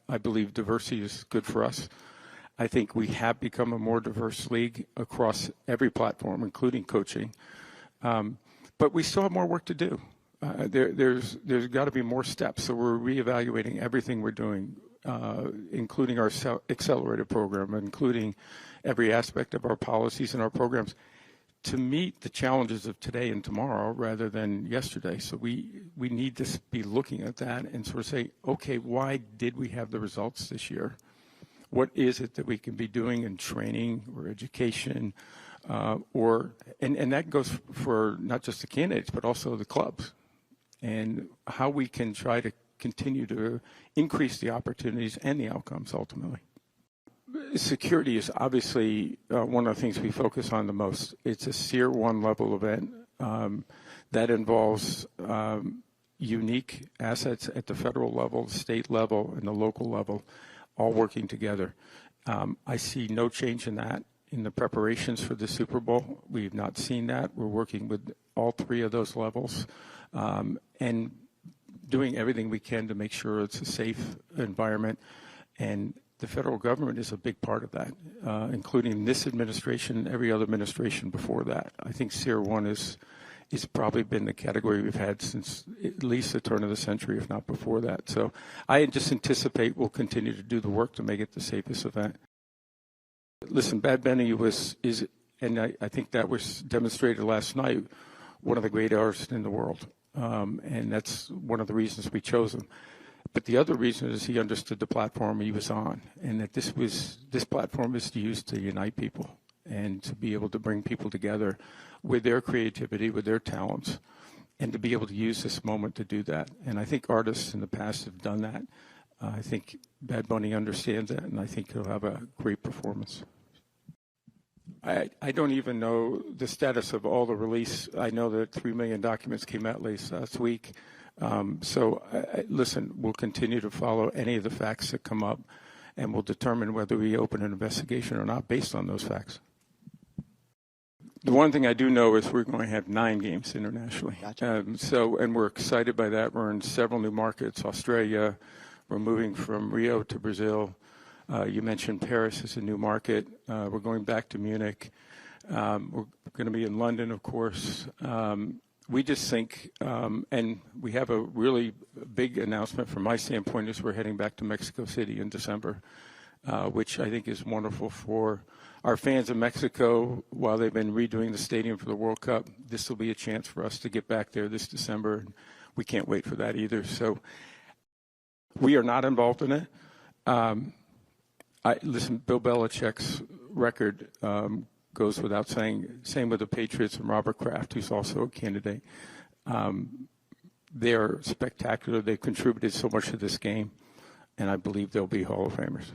I believe diversity is good for us. I think we have become a more diverse league across every platform, including coaching. But we still have more work to do. There's got to be more steps. So we're reevaluating everything we're doing, including our accelerated program, including every aspect of our policies and our programs to meet the challenges of today and tomorrow rather than yesterday. So we need to be looking at that and sort of say, okay, why did we have the results this year? What is it that we can be doing in training or education, and that goes for not just the candidates, but also the clubs, and how we can try to continue to increase the opportunities and the outcomes ultimately. Security is obviously one of the things we focus on the most. It's a Tier 1 level event that involves unique assets at the federal level, state level, and the local level, all working together. I see no change in that in the preparations for the Super Bowl. We've not seen that. We're working with all three of those levels and doing everything we can to make sure it's a safe environment. And the federal government is a big part of that, including this administration and every other administration before that. I think Tier 1 is probably been the category we've had since at least the turn of the century, if not before that. So I just anticipate we'll continue to do the work to make it the safest event. Listen, Bad Bunny is, and I think that was demonstrated last night, one of the great artists in the world. And that's one of the reasons we chose him. But the other reason is he understood the platform he was on, and that this platform is used to unite people and to be able to bring people together with their creativity, with their talents, and to be able to use this moment to do that. And I think artists in the past have done that. I think Bad Bunny understands that, and I think he'll have a great performance. I don't even know the status of all the release. I know that 3 million documents came out last week. Listen, we'll continue to follow any of the facts that come up, and we'll determine whether we open an investigation or not based on those facts. The one thing I do know is we're going to have 9 games internationally. Gotcha. And we're excited by that. We're in several new markets, Australia. We're moving from Rio to Brazil. You mentioned Paris is a new market. We're going back to Munich. We're going to be in London, of course. We just think, and we have a really big announcement from my standpoint, is we're heading back to Mexico City in December, which I think is wonderful for our fans in Mexico. While they've been redoing the stadium for the World Cup, this will be a chance for us to get back there this December, and we can't wait for that either. So we are not involved in it. Listen, Bill Belichick's record goes without saying. Same with the Patriots and Robert Kraft, who's also a candidate. They're spectacular. They've contributed so much to this game, and I believe they'll be Hall of Famers.